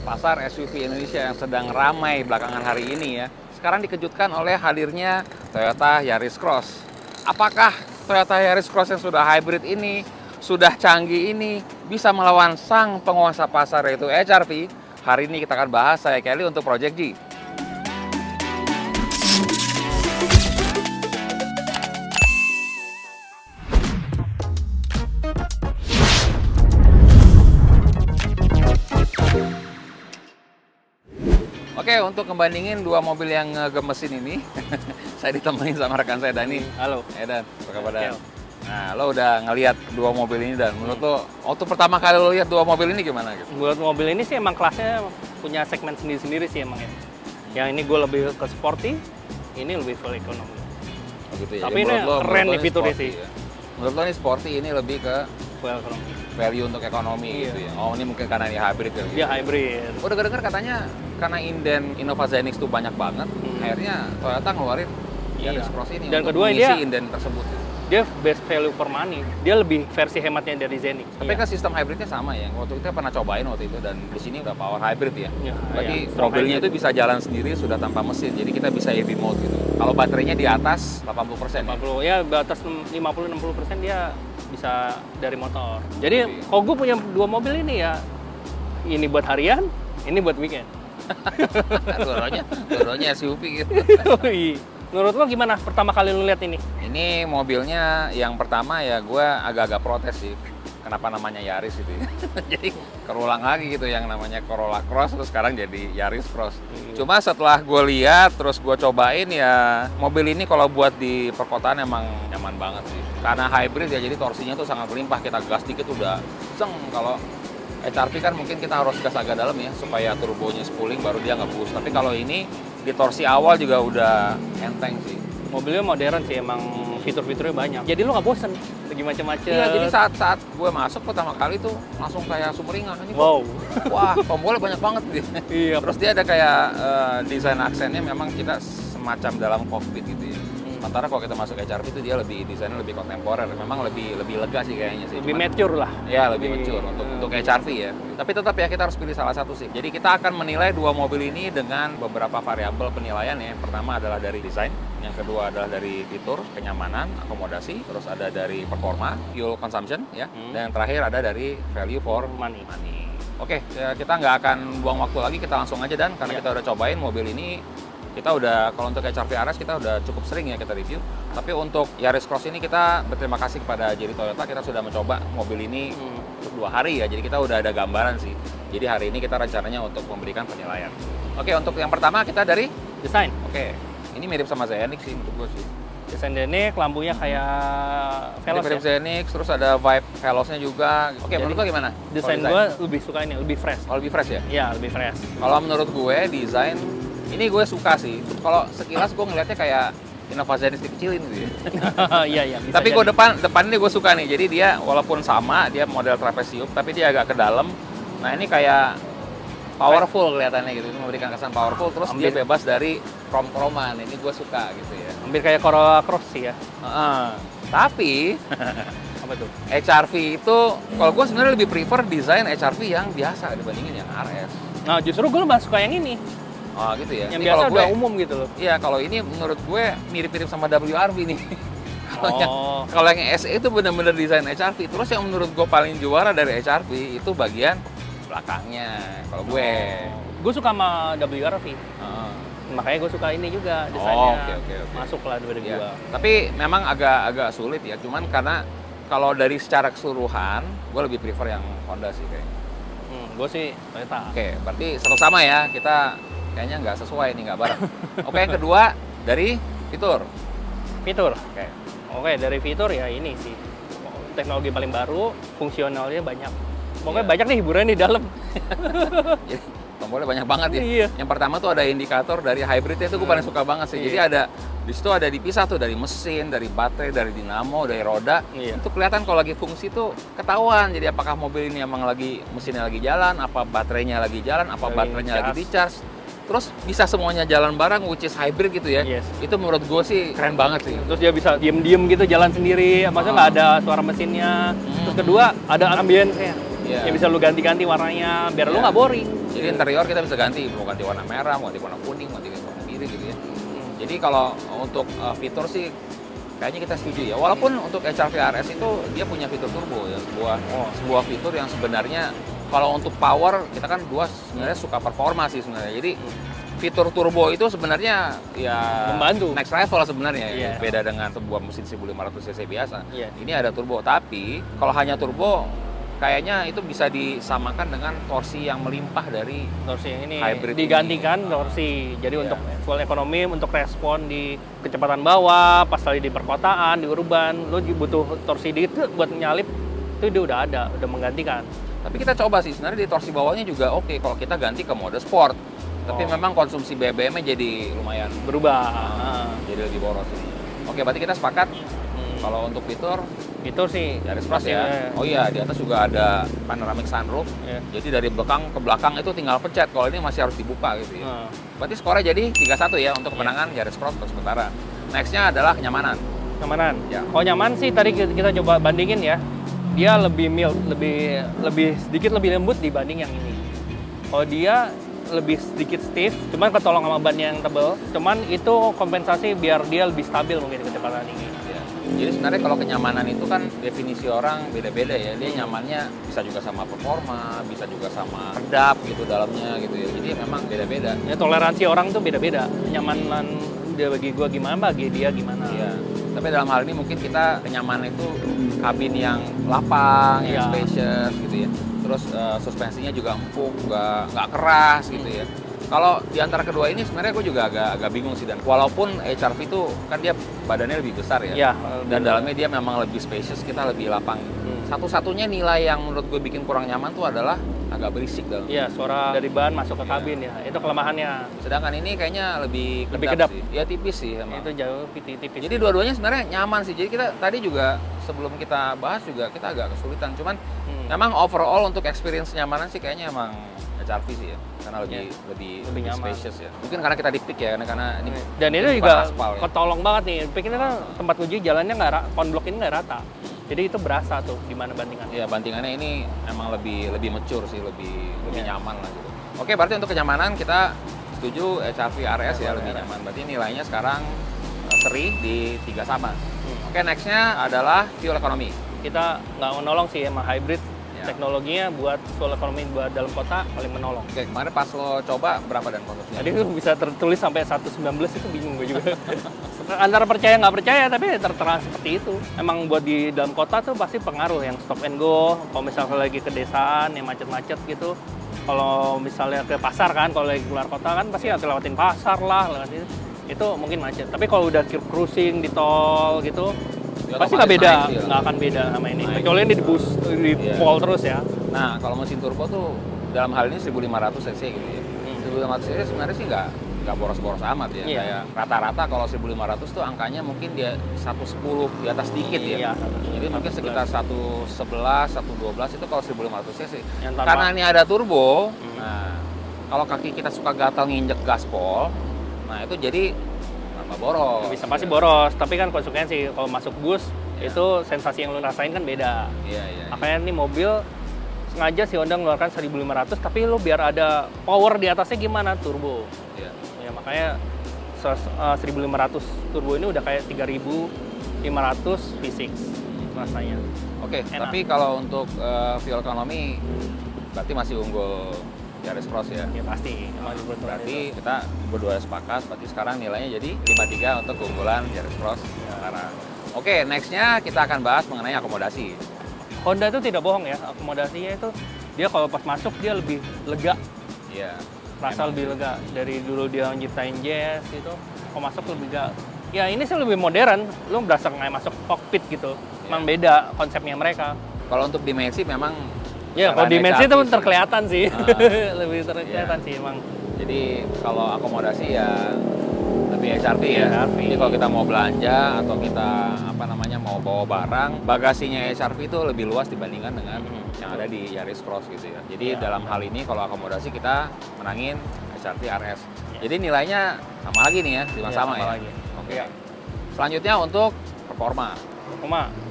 pasar SUV Indonesia yang sedang ramai belakangan hari ini ya, sekarang dikejutkan oleh hadirnya Toyota Yaris Cross. Apakah Toyota Yaris Cross yang sudah hybrid ini, sudah canggih ini, bisa melawan sang penguasa pasar yaitu HR-V? Hari ini kita akan bahas, saya Kelly untuk Project G. Oke, untuk ngebandingin dua mobil yang gemesin ini, saya ditemani sama rekan saya Dani. Halo. Dan apa kabar Dan? Oke. Nah, lo udah ngelihat dua mobil ini Dan. Menurut lo, waktu pertama kali lo lihat dua mobil ini gimana gitu? Buat mobil ini sih emang kelasnya punya segmen sendiri-sendiri sih emang ya. Yang ini gue lebih ke sporty, ini lebih full ekonomi. Oh, gitu ya. Tapi ini keren nih fiturnya sih. Ya. Menurut lo ini sporty, ini lebih ke Full ekonomi. value untuk ekonomi gitu ya. Oh, ini mungkin karena ini hybrid ya. Gitu. Dia hybrid. Udah dengar katanya karena inden Innova Zenix tuh banyak banget, akhirnya Toyota ngeluarin Yaris Cross ini Dan untuk kedua mengisi dia inden tersebut. Dia best value for money. Dia lebih versi hematnya dari Zenix. Tapi kan sistem hybridnya sama ya. Waktu kita pernah cobain waktu itu dan di sini udah power hybrid ya. Berarti mobilnya itu bisa jalan sendiri sudah tanpa mesin. Jadi kita bisa EV mode gitu. Kalau baterainya di atas 80%. 80 ya, batas 50-60% dia bisa dari motor. Jadi kalau gue punya dua mobil ini ya, ini buat harian, ini buat weekend. Dua-duanya SUV gitu. Menurut lo gimana pertama kali lo lihat ini? Ini mobilnya yang pertama ya gue agak-agak protes sih. Kenapa namanya Yaris itu ya. Jadi kerulang lagi gitu yang namanya Corolla Cross terus sekarang jadi Yaris Cross. Cuma setelah gue lihat terus gue cobain ya mobil ini kalau buat di perkotaan emang nyaman banget sih. Karena hybrid ya jadi torsinya tuh sangat melimpah. Kita gas dikit udah seng. Kalau HR-V kan mungkin kita harus gas agak dalam ya supaya turbonya spooling baru dia nge-boost. Tapi kalau ini di torsi awal juga udah enteng sih. Mobilnya modern sih, emang fitur-fiturnya banyak. Jadi lo nggak bosen lagi macam-macam. Iya, jadi saat gue masuk pertama kali tuh langsung kayak sumringah. Ini wow. Wah, tombolnya banyak banget gitu. Iya. Terus dia ada kayak desain aksennya memang kita semacam dalam cockpit gitu ya. Sementara kalau kita masuk HR-V itu dia desainnya lebih kontemporer, memang lebih lega sih kayaknya sih. Lebih mature lah. Ya, lebih mature untuk HR-V ya. Tapi tetap ya kita harus pilih salah satu sih. Jadi kita akan menilai dua mobil ini dengan beberapa variabel penilaian ya. Yang pertama adalah dari desain, yang kedua adalah dari fitur, kenyamanan, akomodasi, terus ada dari performa, fuel consumption ya. Dan yang terakhir ada dari value for money. Oke, ya kita nggak akan buang waktu lagi, kita langsung aja Dan, karena kita udah cobain mobil ini. Kita udah, kalau untuk HR-V RS kita udah cukup sering ya kita review. Tapi untuk Yaris Cross ini kita berterima kasih kepada Jerry Toyota, kita sudah mencoba mobil ini untuk 2 hari ya. Jadi kita udah ada gambaran sih. Jadi hari ini kita rencananya untuk memberikan penilaian. Oke, untuk yang pertama kita dari Desain. Oke, ini mirip sama Zenix sih untuk gue sih. Desain Zenix, lampunya kayak Veloz Mirip ya. Zenix, terus ada vibe Veloznya juga. Oke, menurut lo gimana? Desain gue lebih suka ini, lebih fresh. Oh, lebih fresh ya? Iya, lebih fresh. Kalau menurut gue desain ini gue suka sih. Kalau sekilas gue ngeliatnya kayak Innova Zenix dikecilin gitu ya. Iya. Tapi gue depan ini gue suka nih. Jadi dia walaupun sama, dia model trapesium, tapi dia agak ke dalam. Nah ini kayak powerful kelihatannya gitu. Ini memberikan kesan powerful. Terus dia bebas dari krom-kroman. Ini gue suka gitu ya. Hampir kayak Corolla Cross sih ya. Tapi apa tuh? HR-V itu, kalau gue sebenarnya lebih prefer desain HR-V yang biasa dibandingin yang RS. Nah justru gue lebih suka yang ini. Oh gitu ya. Yang ini biasa kalau udah gue, umum gitu loh. Iya, kalau ini menurut gue mirip-mirip sama WRV nih. Kalau yang SE itu benar-benar desain HR-V. Terus yang menurut gue paling juara dari HR-V itu bagian belakangnya. Kalau gue, gue suka sama WRV. Makanya gue suka ini juga desainnya. Oke. Masuk lah dari ya. gua. Tapi memang agak sulit ya. Cuman karena kalau dari secara keseluruhan, gue lebih prefer yang Honda sih kayaknya. Gue sih Toyota. Oke, berarti sama ya. Kita kayaknya nggak sesuai nih, nggak bareng. Oke, yang kedua dari fitur. Oke, dari fitur ya ini sih teknologi paling baru, fungsionalnya banyak. Pokoknya banyak nih hiburan di dalam. Jadi tombolnya banyak banget ya. Iya. Yang pertama tuh ada indikator dari hybridnya itu gue paling suka banget sih. Jadi ada di situ ada dipisah tuh dari mesin, dari baterai, dari dinamo, dari roda. Itu kelihatan kalau lagi fungsi tuh ketahuan. Jadi apakah mobil ini emang lagi mesinnya lagi jalan, apa baterainya lagi jalan, apa baterainya lagi di-charge. Terus bisa semuanya jalan bareng, which is hybrid gitu ya. Itu menurut gue sih keren banget sih. Terus dia bisa diem-diem gitu jalan sendiri, maksudnya nggak ada suara mesinnya. Terus kedua ada ambience-nya. Yang bisa lu ganti-ganti warnanya biar lu nggak boring. Jadi interior kita bisa ganti, mau ganti warna merah, mau ganti warna kuning, mau ganti warna biru gitu ya. Jadi kalau untuk fitur sih kayaknya kita setuju ya. Walaupun untuk HR-V RS itu dia punya fitur turbo ya, sebuah fitur yang sebenarnya kalau untuk power kita kan sebenarnya suka performa sih sebenarnya. Jadi fitur turbo itu sebenarnya ya membantu. Next level sebenarnya. Yeah. Beda dengan sebuah mesin 1500 cc biasa. Yeah. Ini ada turbo, tapi kalau hanya turbo kayaknya itu bisa disamakan dengan torsi yang melimpah dari torsi ini hybrid digantikan ini. Torsi. Jadi Iya. untuk fuel ekonomi, untuk respon di kecepatan bawah, pas lagi di perkotaan, di urban, lo butuh torsi dikit buat nyalip, itu dia udah ada, udah menggantikan. Tapi kita coba sih sebenarnya di torsi bawahnya juga oke kalau kita ganti ke mode sport. Tapi memang konsumsi BBM-nya jadi lumayan Berubah. Jadi lebih boros ini. Oke, berarti kita sepakat kalau untuk fitur Itu sih Yaris Cross ya. Oh iya, di atas juga ada panoramic sunroof. Yeah. Jadi dari belakang ke belakang itu tinggal pencet. Kalau ini masih harus dibuka gitu ya. Berarti skornya jadi 3-1 ya untuk kemenangan Yaris Cross untuk sementara. Next-nya adalah kenyamanan. Kenyamanan. Ya. Kalau nyaman sih tadi kita coba bandingin ya. Dia lebih mild, lebih sedikit lebih lembut dibanding yang ini. Kalau dia lebih sedikit stiff, cuman ketolong sama ban yang tebal. Cuman itu kompensasi biar dia lebih stabil mungkin kecepatan ini. Ya. Jadi sebenarnya kalau kenyamanan itu kan definisi orang beda-beda ya. Dia nyamannya bisa juga sama performa, bisa juga sama redap gitu dalamnya gitu ya. Jadi memang beda-beda. Ya toleransi orang tuh beda-beda. Kenyamanan dia bagi gua gimana, bagi dia gimana. Iya. Tapi dalam hal ini mungkin kita kenyamanan itu kabin yang lapang, yang spacious gitu ya. Terus suspensinya juga empuk, nggak keras gitu ya. Kalau di antara kedua ini sebenarnya gue juga agak bingung sih. Dan walaupun HR-V itu kan dia badannya lebih besar ya. Iya. Dan dalamnya dia memang lebih spacious, kita lebih lapang. Satu-satunya nilai yang menurut gue bikin kurang nyaman tuh adalah agak berisik dalam. Iya, suara dari ban masuk ke kabin ya. Itu kelemahannya. Sedangkan ini kayaknya lebih kedap sih. Ya tipis sih emang. Itu jauh tipis. Jadi dua-duanya sebenarnya nyaman sih. Jadi kita tadi juga sebelum kita bahas juga kita agak kesulitan. Cuman memang overall untuk experience nyamanan sih kayaknya emang HR-V sih ya. Karena lebih nyaman. spacious ya. Mungkin karena kita di Peak ya, karena ini. Dan itu bukan juga aspal, ya. ketolong banget nih. Peak ini kan tempat uji jalannya konblok ini nggak rata. Jadi itu berasa tuh di mana bandingannya. Iya, bandingannya ini emang lebih mature sih, lebih nyaman lah gitu. Oke, berarti untuk kenyamanan kita setuju HR-V RS ya lebih nyaman. Berarti nilainya sekarang seri di 3 sama. Oke, next-nya adalah fuel economy. Kita nggak menolong sih sama hybrid. Teknologinya buat fuel economy buat dalam kota paling menolong. Oke, kemarin pas lo coba berapa dan konsumsinya? Tadi tuh bisa tertulis sampai 119 itu bingung gue juga. Antara percaya nggak percaya tapi tertera seperti itu. Emang buat di dalam kota tuh pasti pengaruh yang stop and go. Kalau misalnya lagi ke desaan yang macet-macet gitu. Kalau misalnya ke pasar kan, kalau lagi keluar kota kan pasti harus lewatin pasar lah, lewatin itu mungkin macet. Tapi kalau udah cruising di tol gitu, ya, pasti nggak beda, nggak akan beda sama ini. Kecuali ini di pol terus ya. Nah, kalau mesin turbo tuh dalam hal ini 1500 cc gitu ya. 1500 cc sebenarnya sih nggak boros-boros amat ya. Kayak rata-rata kalau 1500 tuh angkanya mungkin dia 110 di atas dikit ya. Jadi mungkin sekitar 111, 112 itu kalau 1500 cc. Karena ini ada turbo, nah kalau kaki kita suka gatal nginjek gaspol, nah itu jadi nambah boros. Bisa pasti boros, tapi kan konsekuensi kalau masuk bus itu sensasi yang lu rasain kan beda. Iya. Makanya nih mobil sengaja si Honda ngeluarkan 1500 tapi lu biar ada power di atasnya gimana turbo. Iya. Ya makanya 1500 turbo ini udah kayak 3500 V6 rasanya. Oke, tapi kalau untuk fuel economy berarti masih unggul Yaris Cross ya? Ya pasti. Berarti kita berdua sepakat, berarti sekarang nilainya jadi 53 untuk keunggulan Yaris Cross. Karena oke, next-nya kita akan bahas mengenai akomodasi. Honda itu tidak bohong ya, akomodasinya itu dia kalau pas masuk dia lebih lega. Iya. Rasa lebih lega. Dari dulu dia nyiptain jazz gitu, kalau masuk lebih lega. Ya ini sih lebih modern, lu berasa kayak masuk cockpit gitu. Memang beda konsepnya mereka. Kalau untuk dimensi memang ya, kalau dimensi itu terkelihatan sih. Lebih terkelihatan sih emang. Jadi kalau akomodasi ya lebih HR-V ya. Jadi kalau kita mau belanja atau kita mau bawa barang, bagasinya HR-V itu lebih luas dibandingkan dengan yang ada di Yaris Cross gitu ya. Jadi dalam hal ini kalau akomodasi kita menangin HR-V RS. Jadi nilainya sama lagi nih ya, sama ya. Lagi. Oke. Selanjutnya untuk performa.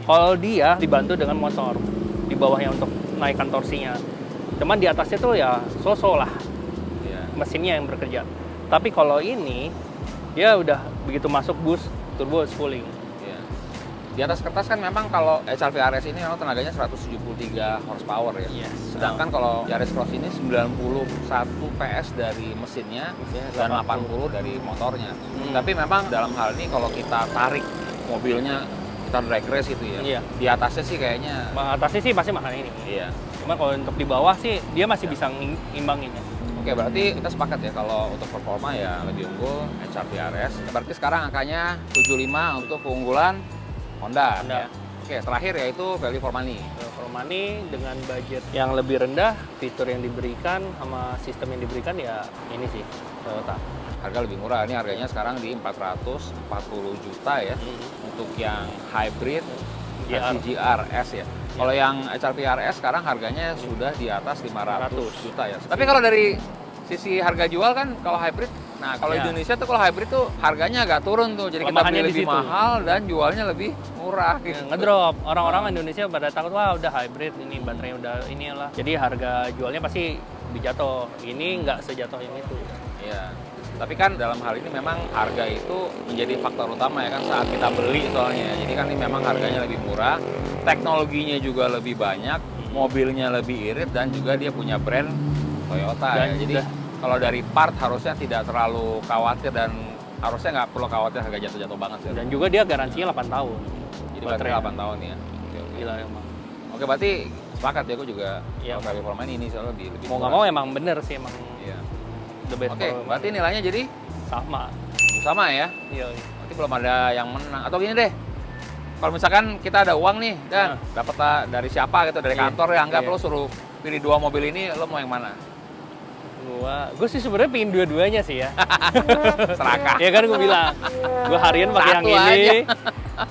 Kalau dia dibantu dengan motor di bawahnya untuk naikkan torsinya. Cuman di atasnya tuh ya so-so lah. mesinnya yang bekerja. Tapi kalau ini dia udah begitu masuk boost turbo schooling. Iya. Di atas kertas kan memang kalau HR-V RS ini memang tenaganya 173 horsepower ya. Yes. Sedangkan kalau Yaris Cross ini 91 PS dari mesinnya dan 80 dari motornya. Tapi memang dalam hal ini kalau kita tarik mobilnya, kita drag race gitu ya. Iya. Di atasnya sih kayaknya Atasnya sih pasti makan ini. iya. Cuma kalau untuk di bawah sih dia masih bisa ngimbanginnya. Oke, berarti kita sepakat ya kalau untuk performa ya lebih unggul HR-V RS. Berarti sekarang angkanya 75 untuk keunggulan Honda. Ya. Oke, terakhir yaitu value for money. For money dengan budget yang lebih rendah, fitur yang diberikan sama sistem yang diberikan ya ini sih Toyota. Harga lebih murah. Ini harganya sekarang di 440 juta ya. Untuk yang hybrid GR S ya. Kalau yang HR-V RS sekarang harganya sudah di atas 500 juta ya. Tapi kalau dari sisi harga jual kan kalau hybrid, nah kalau Indonesia tuh kalau hybrid tuh harganya agak turun tuh. Jadi kita beli lebih mahal dan jualnya lebih murah gitu. Ngedrop. Orang-orang Indonesia pada takut, wah udah hybrid ini baterainya udah inilah. Jadi harga jualnya pasti lebih jatuh. Ini nggak sejatuh yang itu. Iya. Tapi kan dalam hal ini memang harga itu menjadi faktor utama ya kan saat kita beli soalnya. Jadi kan ini memang harganya lebih murah, teknologinya juga lebih banyak, mobilnya lebih irit dan juga dia punya brand Toyota ya. Jadi kalau dari part harusnya tidak terlalu khawatir dan harusnya nggak perlu khawatir harga jatuh-jatuh banget sih. Dan juga dia garansinya 8 tahun. Jadi baterai 8 tahun ya. Gila emang. Oke, berarti sepakat ya, aku juga kalau performa ini soalnya lebih mau nggak mau emang bener sih emang. Iya. Oke, berarti nilainya jadi sama. Sama ya? Iya. Berarti belum ada yang menang. Atau gini deh, kalau misalkan kita ada uang nih, dan dapat dari siapa gitu, dari kantor ya, anggap lo suruh pilih 2 mobil ini, lo mau yang mana? Gue sih sebenarnya pingin dua-duanya sih ya. Serakah. Ya kan gue bilang, gue harian pakai yang ini,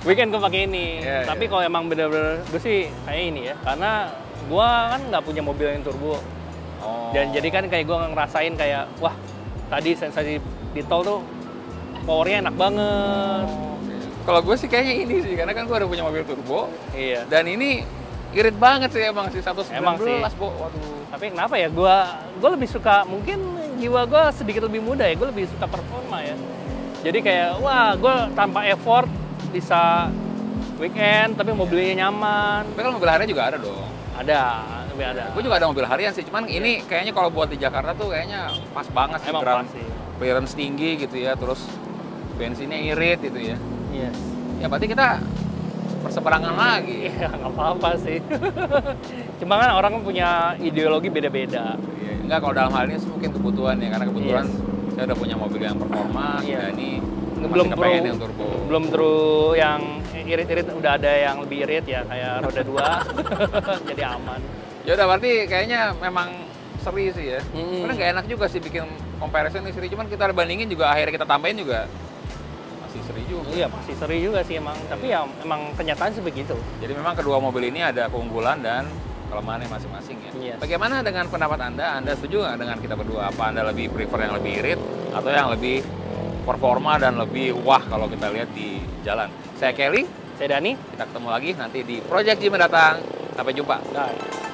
weekend gue pakai ini. Tapi kalau emang bener-bener, gue sih kayak ini ya, karena gue kan nggak punya mobil yang turbo. Dan jadi kan kayak gue ngerasain kayak, wah tadi sensasi di tol tuh powernya enak banget. Kalau gue sih kayaknya ini sih, karena kan gue udah punya mobil turbo. Iya. Dan ini irit banget sih emang sih, 119, Bo. Waduh. Tapi kenapa ya, gue lebih suka, mungkin jiwa gue sedikit lebih muda ya, gue lebih suka performa ya. Jadi kayak, wah gue tanpa effort bisa weekend, tapi mobilnya nyaman. Tapi kalau mobil harian juga ada dong. Ada. Gue juga ada mobil harian sih, cuman ini kayaknya kalau buat di Jakarta tuh kayaknya pas banget sih. Emang pas sih. Clearance tinggi gitu ya, terus bensinnya irit gitu ya. Yes. Ya berarti kita berseberangan lagi. Iya, nggak apa-apa sih. Cuma kan orang punya ideologi beda-beda. Enggak, kalau dalam hal ini mungkin kebutuhan ya, karena kebetulan saya udah punya mobil yang performa, ya ini belum kepengen yang turbo. Belum yang irit-irit, udah ada yang lebih irit ya, kayak roda 2. Jadi aman. Ya udah, berarti kayaknya memang seri sih ya. Karena nggak enak juga sih bikin comparison ini seri, cuman kita bandingin juga akhirnya kita tambahin juga masih seri juga. Iya, masih seri juga sih emang. Tapi ya emang kenyataan sih begitu. Jadi memang kedua mobil ini ada keunggulan dan kelemahannya masing-masing ya. Yes. Bagaimana dengan pendapat Anda? Anda setuju nggak dengan kita berdua? Apa Anda lebih prefer yang lebih irit atau yang lebih performa dan lebih wah kalau kita lihat di jalan? Saya Kelly. Saya Dani. Kita ketemu lagi nanti di Project G mendatang. Sampai jumpa. Bye.